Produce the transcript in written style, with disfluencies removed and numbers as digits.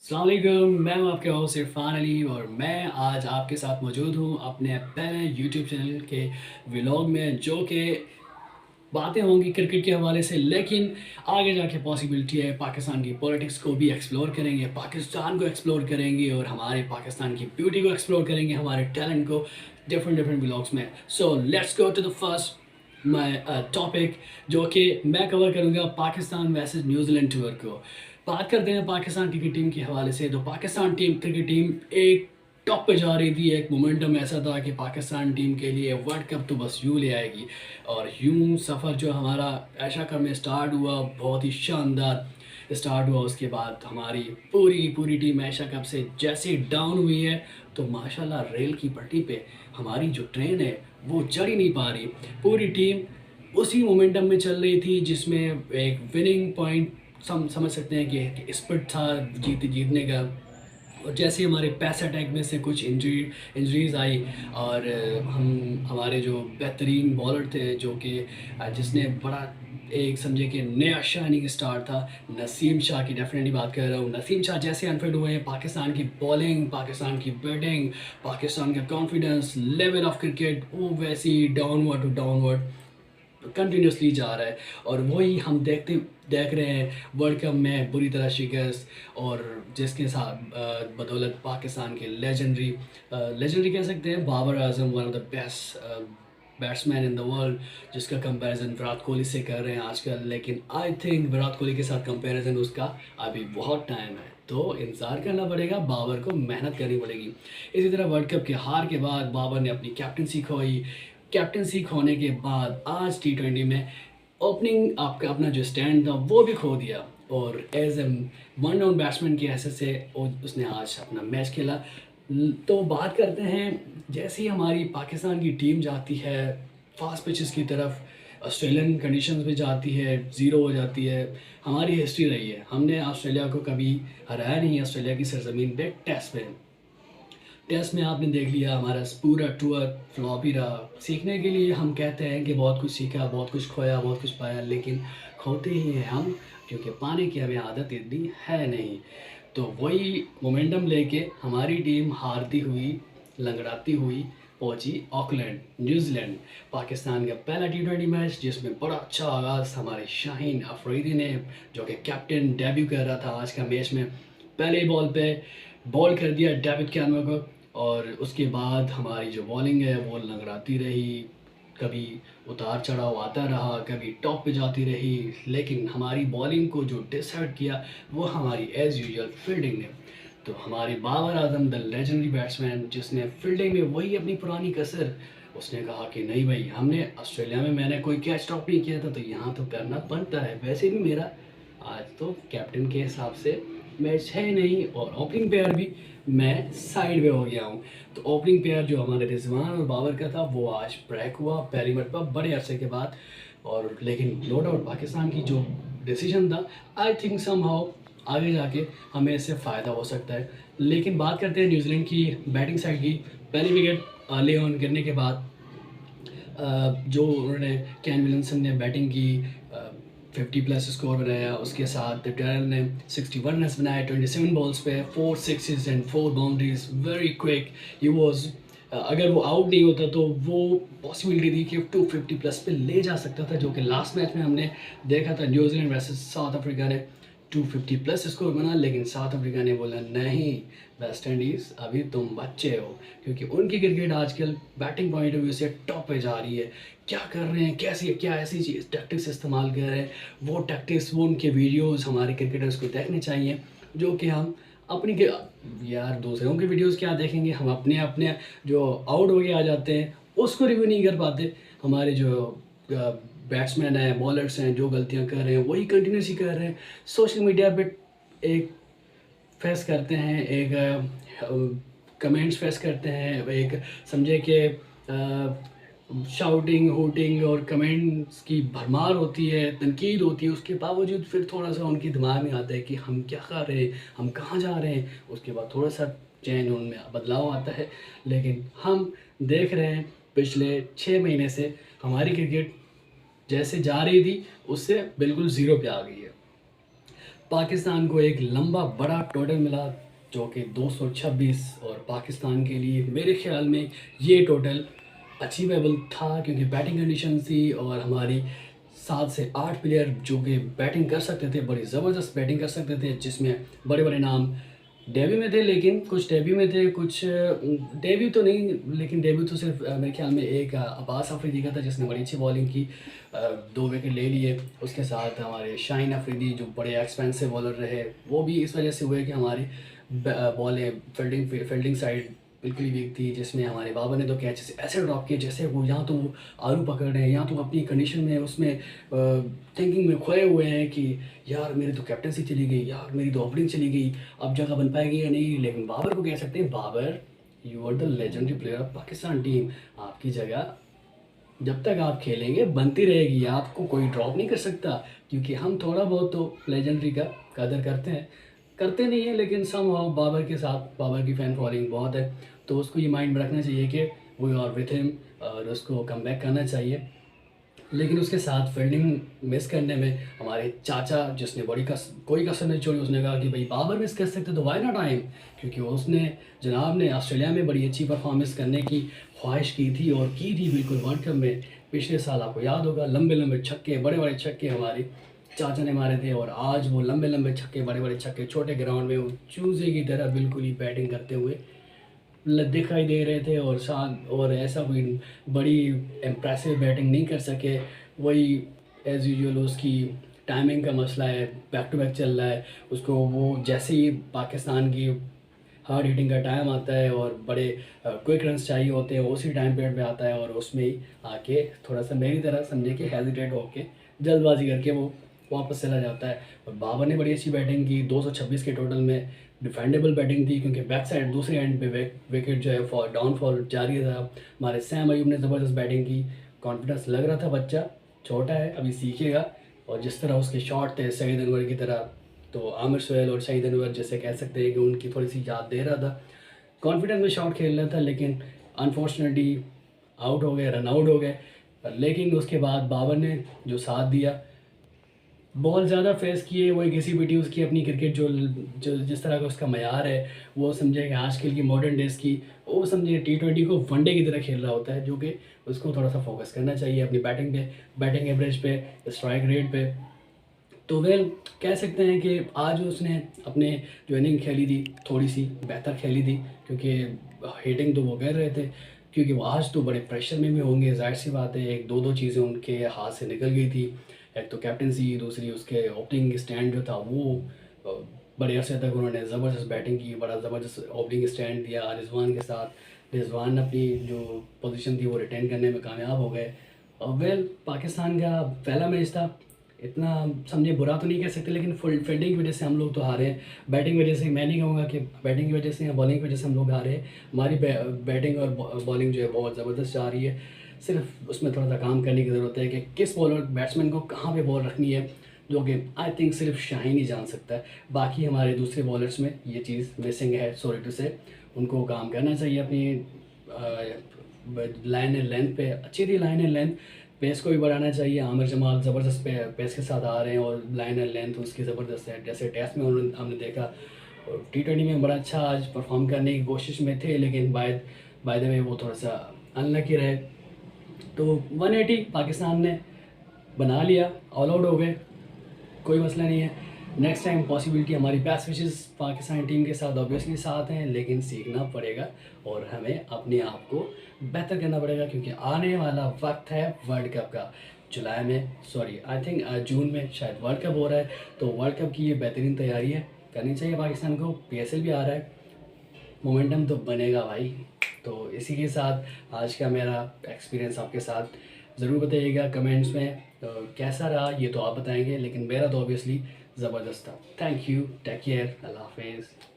अस्सलाम वालेकुम, मैं हूं आपके होस्ट इरफान अली और मैं आज आपके साथ मौजूद हूं अपने पहले यूट्यूब चैनल के व्लॉग में, जो कि बातें होंगी क्रिकेट के हवाले से। लेकिन आगे जाके पॉसिबिलिटी है पाकिस्तान की पॉलिटिक्स को भी एक्सप्लोर करेंगे, पाकिस्तान को एक्सप्लोर करेंगे और हमारे पाकिस्तान की ब्यूटी को एक्सप्लोर करेंगे, हमारे टैलेंट को डिफरेंट डिफरेंट व्लॉग्स में। So let's go to the first my topic, जो कि मैं कवर करूँगा पाकिस्तान वर्सेस न्यूजीलैंड टूर को। बात करते हैं पाकिस्तान क्रिकेट टीम के हवाले से। तो पाकिस्तान टीम क्रिकेट टीम एक टॉप पे जा रही थी, एक मोमेंटम ऐसा था कि पाकिस्तान टीम के लिए वर्ल्ड कप तो बस यूँ ले आएगी। और यूँ सफ़र जो हमारा एशिया कप में स्टार्ट हुआ, बहुत ही शानदार स्टार्ट हुआ। उसके बाद हमारी पूरी की पूरी टीम एशिया कप से जैसे ही डाउन हुई है, तो माशाल्लाह रेल की पटरी पे हमारी जो ट्रेन है वो चढ़ ही नहीं पा रही। पूरी टीम उसी मोमेंटम में चल रही थी, जिसमें एक विनिंग पॉइंट समझ सकते हैं कि स्पिरिट था जीतने का। और जैसे ही हमारे पैस अटैक में से कुछ इंजरीज आई, और हम हमारे जो बेहतरीन बॉलर थे, जो कि जिसने बड़ा एक समझे कि नया शाइनिंग स्टार था, नसीम शाह की डेफिनेटली बात कर रहा हूँ। नसीम शाह जैसे अनफिट हुए हैं, पाकिस्तान की बॉलिंग, पाकिस्तान की बैटिंग, पाकिस्तान का कॉन्फिडेंस लेवल ऑफ क्रिकेट वो वैसे ही डाउनवर्ड टू डाउनवर्ड कंटिन्यूसली जा रहा है। और वही हम देख रहे हैं वर्ल्ड कप में बुरी तरह शिकस्त, और जिसके साथ बदौलत पाकिस्तान के लेजेंडरी कह सकते हैं, Babar Azam, one of the best batsman in the world, जिसका कंपैरिजन विराट कोहली से कर रहे हैं आजकल। लेकिन आई थिंक विराट कोहली के साथ कंपैरिजन उसका अभी बहुत टाइम है, तो इंतज़ार करना पड़ेगा, बाबर को मेहनत करनी पड़ेगी। इसी तरह वर्ल्ड कप के हार के बाद बाबर ने अपनी कैप्टनसी खोई। कैप्टनसी खोने के बाद आज टी20 में ओपनिंग आपका अपना जो स्टैंड था वो भी खो दिया, और as a one down batsman की हैसियत से उसने आज अपना मैच खेला। तो बात करते हैं, जैसे ही हमारी पाकिस्तान की टीम जाती है फास्ट पिचेस की तरफ, ऑस्ट्रेलियन कंडीशंस में जाती है, ज़ीरो हो जाती है। हमारी हिस्ट्री रही है, हमने ऑस्ट्रेलिया को कभी हराया नहीं है ऑस्ट्रेलिया की सरजमीन पे टेस्ट पे। टेस्ट में आपने देख लिया हमारा पूरा टूर फ्लॉप ही रहा। सीखने के लिए हम कहते हैं कि बहुत कुछ सीखा, बहुत कुछ खोया, बहुत कुछ पाया, लेकिन खोते ही हैं हम, क्योंकि पाने की हमें आदत इतनी है नहीं। तो वही मोमेंटम लेके हमारी टीम हारती हुई, लंगड़ाती हुई पहुंची ऑकलैंड, न्यूजीलैंड। पाकिस्तान का पहला टी20 मैच, जिसमें बड़ा अच्छा आगाज़ हमारे शाहीन अफरीदी ने, जो कि कैप्टन डेब्यू कर रहा था आज का मैच में, पहले ही बॉल पे बॉल कर दिया डेविड कैनवा को। और उसके बाद हमारी जो बॉलिंग है वो लंगड़ाती रही, कभी उतार चढ़ाव आता रहा, कभी टॉप पे जाती रही। लेकिन हमारी बॉलिंग को जो डिसाइड किया वो हमारी एज़ यूजुअल फील्डिंग ने। तो हमारे Babar Azam, the legendary batsman, जिसने फील्डिंग में वही अपनी पुरानी कसर, उसने कहा कि नहीं भाई, हमने ऑस्ट्रेलिया में मैंने कोई कैच ड्रॉप नहीं किया था, तो यहाँ तो करना बनता है। वैसे भी मेरा आज तो कैप्टन के हिसाब से मैच है नहीं, और ओपनिंग पेयर भी मैं साइड में हो गया हूँ। तो ओपनिंग पेयर जो हमारे रिजवान और बाबर का था वो आज ब्रेक हुआ पहली मरतबा बड़े अरसे के बाद। और लेकिन नो डाउट पाकिस्तान की जो डिसीजन था, आई थिंक समहाउ आगे जाके हमें इससे फ़ायदा हो सकता है। लेकिन बात करते हैं न्यूजीलैंड की बैटिंग साइड की। पहली विकेट अर्ली ऑन गिरने के बाद जो उन्होंने कैन विलियमसन ने बैटिंग की, 50+ स्कोर बनाया। उसके साथ टेरल ने 61 रन बनाए 27 बॉल्स पे, 4 sixes and 4 boundaries, very quick he was. अगर वो आउट नहीं होता तो वो पॉसिबिलिटी थी कि 250+ पे ले जा सकता था, जो कि लास्ट मैच में हमने देखा था न्यूजीलैंड वर्सेस साउथ अफ्रीका ने 250+ स्कोर बना। लेकिन साउथ अफ्रीका ने बोला नहीं वेस्ट इंडीज़, अभी तुम बच्चे हो, क्योंकि उनकी क्रिकेट आजकल बैटिंग पॉइंट ऑफ व्यू से टॉप पे जा रही है। क्या कर रहे हैं, कैसी क्या ऐसी चीज़ टैक्टिक्स इस्तेमाल कर रहे हैं, वो टैक्टिक्स, वो उनके वीडियोस हमारे क्रिकेटर्स को देखने चाहिए, जो कि हम अपनी के यार दूसरों के वीडियोस क्या देखेंगे, हम अपने अपने जो आउट हो गए आ जाते हैं उसको रिव्यू नहीं कर पाते। हमारे जो बैट्समैन हैं, बॉलर्स हैं, जो गलतियां कर रहे हैं वही कंटिन्यूसली कर रहे हैं। सोशल मीडिया पे एक फेस करते हैं, एक कमेंट्स फेस करते हैं, एक समझे कि शाउटिंग, हूटिंग और कमेंट्स की भरमार होती है, तनकीद होती है। उसके बावजूद फिर थोड़ा सा उनके दिमाग में आता है कि हम क्या कर रहे हैं, हम कहाँ जा रहे हैं। उसके बाद थोड़ा सा चेंज, उनमें बदलाव आता है। लेकिन हम देख रहे हैं पिछले 6 महीने से हमारी क्रिकेट जैसे जा रही थी उससे बिल्कुल ज़ीरो पे आ गई है। पाकिस्तान को एक लंबा बड़ा टोटल मिला जो कि 226, और पाकिस्तान के लिए मेरे ख्याल में ये टोटल अचीवेबल था क्योंकि बैटिंग कंडीशन थी और हमारी 7 से 8 प्लेयर जो कि बैटिंग कर सकते थे, बड़ी ज़बरदस्त बैटिंग कर सकते थे, जिसमें बड़े बड़े नाम डेब्यू में थे, लेकिन कुछ डेब्यू में थे, कुछ डेब्यू तो नहीं, लेकिन डेब्यू तो सिर्फ मेरे ख्याल में एक अब्बास अफरीदी का था जिसने बड़ी अच्छी बॉलिंग की, 2 विकेट ले लिए। उसके साथ हमारे शाहीन अफरीदी जो बड़े एक्सपेंसिव बॉलर रहे, वो भी इस वजह से हुए कि हमारी बॉलें फील्डिंग साइड बिल्कुल ही वीक थी, जिसमें हमारे बाबर ने तो कैचेस ऐसे ड्रॉप किए जैसे वो यहाँ तो आलू पकड़ रहे हैं, यहाँ तो अपनी कंडीशन में उसमें थिंकिंग में खोए हुए हैं कि यार मेरी तो कैप्टनसी चली गई, यार मेरी तो ओपनिंग चली गई, अब जगह बन पाएगी या नहीं। लेकिन बाबर को कह सकते हैं, Babar you are the legendary player of Pakistan team, आपकी जगह जब तक आप खेलेंगे बनती रहेगी, आपको कोई ड्रॉप नहीं कर सकता, क्योंकि हम थोड़ा बहुत तो लेजेंडरी का कदर करते हैं, करते नहीं है, लेकिन समहाउ बाबर के साथ बाबर की फ़ैन फॉलोइंग बहुत है, तो उसको ये माइंड में रखना चाहिए कि वी आर विथ हिम और उसको कम बैक करना चाहिए। लेकिन उसके साथ फील्डिंग मिस करने में हमारे चाचा, जिसने कोई कसर नहीं छोड़ी, उसने कहा कि भाई बाबर मिस कर सकते तो वाई नॉट आई, क्योंकि उसने जनाब ने ऑस्ट्रेलिया में बड़ी अच्छी परफॉर्मेंस करने की ख्वाहिश की थी और की थी बिल्कुल वर्ल्ड कप में। पिछले साल आपको याद होगा, लंबे लंबे छक्के, बड़े बड़े छक्के हमारे चाचा ने मारे थे, और आज वो लंबे लंबे छक्के, बड़े बड़े छक्के छोटे ग्राउंड में वो चूजे की तरह बिल्कुल ही बैटिंग करते हुए दिखाई दे रहे थे, और शान और ऐसा कोई बड़ी इम्प्रेसिव बैटिंग नहीं कर सके। वही एज़ यूजुअल उसकी टाइमिंग का मसला है, बैक टू बैक चल रहा है उसको, वो जैसे ही पाकिस्तान की हार्ड हिटिंग का टाइम आता है और बड़े क्विक रन्स चाहिए होते हैं, उसी टाइम पीरियड पे आता है और उसमें ही आके थोड़ा सा मेरी तरह समझे कि हेजिटेट होके जल्दबाजी करके वो वापस चला जाता है। और बाबर ने बड़ी अच्छी बैटिंग की, 226 के टोटल में डिफेंडेबल बैटिंग थी, क्योंकि बैक साइड दूसरे एंड पे विकेट जो है डाउनफॉल जारी था। हमारे सैम अयूब ने ज़बरदस्त बैटिंग की, कॉन्फिडेंस लग रहा था, बच्चा छोटा है अभी सीखेगा, और जिस तरह उसके शॉट थे सईद अनवर की तरह, तो आमिर सुहेल और सईद अनवर जैसे कह सकते हैं कि उनकी थोड़ी सी याद दे रहा था। कॉन्फिडेंस में शॉट खेल रहा था, लेकिन अनफॉर्चुनेटली आउट हो गए, रन आउट हो गए। लेकिन उसके बाद बाबर ने जो साथ दिया, बॉल ज़्यादा फेस किए, वही घिसी-पिटी उसकी अपनी क्रिकेट जो जो जिस तरह का उसका मयार है, वो समझे कि आजकल की मॉडर्न डेज़ की, वो समझे T20 को वनडे की तरह खेल रहा होता है, जो कि उसको थोड़ा सा फोकस करना चाहिए अपनी बैटिंग पे, बैटिंग एवरेज पे, स्ट्राइक रेट पे। तो वेल कह सकते हैं कि आज उसने अपने जो इनिंग खेली थी थोड़ी सी बेहतर खेली थी, क्योंकि हिटिंग तो वो कर रहे थे, क्योंकि वो आज तो बड़े प्रेशर में भी होंगे, जाहिर सी बात है, एक दो दो चीज़ें उनके हाथ से निकल गई थी, एक तो कैप्टनसी, दूसरी उसके ओपनिंग स्टैंड जो था वो अ, बड़े अरसे तक उन्होंने ज़बरदस्त बैटिंग की, बड़ा ज़बरदस्त ओपनिंग स्टैंड दिया रिजवान के साथ। रिजवान अपनी जो पोजीशन थी वो रिटेन करने में कामयाब हो गए। और वेल पाकिस्तान का पहला मैच था, इतना समझे बुरा तो नहीं कह सकते, लेकिन फुल फील्डिंग की वजह से हम लोग तो हारे हैं। बैटिंग की वजह से मैं नहीं कहूँगा कि बैटिंग की वजह से या बॉलिंग की वजह से हम लोग हारे हैं। हमारी बैटिंग और बॉलिंग जो है बहुत ज़बरदस्त जा रही है, सिर्फ उसमें थोड़ा सा काम करने की ज़रूरत है कि किस बॉलर बैट्समैन को कहाँ पे बॉल रखनी है, जो कि आई थिंक सिर्फ शाहीन ही जान सकता है। बाकी हमारे दूसरे बॉलर्स में ये चीज़ मिसिंग है, सॉरी टू से। उनको काम करना चाहिए अपनी लाइन एंड लेंथ पे, अच्छी थी लाइन एंड लेंथ, पेस को भी बढ़ाना चाहिए। आमिर जमाल ज़बरदस्त पेस के साथ आ रहे हैं और लाइन एंड लेंथ उसकी ज़बरदस्त है, जैसे टेस्ट में हमने देखा, और T20 में बड़ा अच्छा आज परफॉर्म करने की कोशिश में थे, लेकिन बाय द वे वो थोड़ा सा अनलकी रहे। तो 180 पाकिस्तान ने बना लिया, ऑल आउट हो गए, कोई मसला नहीं है। नेक्स्ट टाइम पॉसिबिलिटी, हमारी बेस्ट विशेस पाकिस्तान टीम के साथ ऑब्वियसली साथ हैं, लेकिन सीखना पड़ेगा और हमें अपने आप को बेहतर करना पड़ेगा, क्योंकि आने वाला वक्त है वर्ल्ड कप का। जुलाई में, सॉरी आई थिंक जून में शायद वर्ल्ड कप हो रहा है, तो वर्ल्ड कप की ये बेहतरीन तैयारी है, करनी चाहिए पाकिस्तान को। PSL भी आ रहा है, मोमेंटम तो बनेगा भाई। तो इसी के साथ आज का मेरा एक्सपीरियंस आपके साथ ज़रूर बताइएगा कमेंट्स में, कैसा रहा ये तो आप बताएंगे, लेकिन मेरा तो ऑब्वियसली ज़बरदस्त था। थैंक यू, टेक केयर, अल्लाह हाफिज़।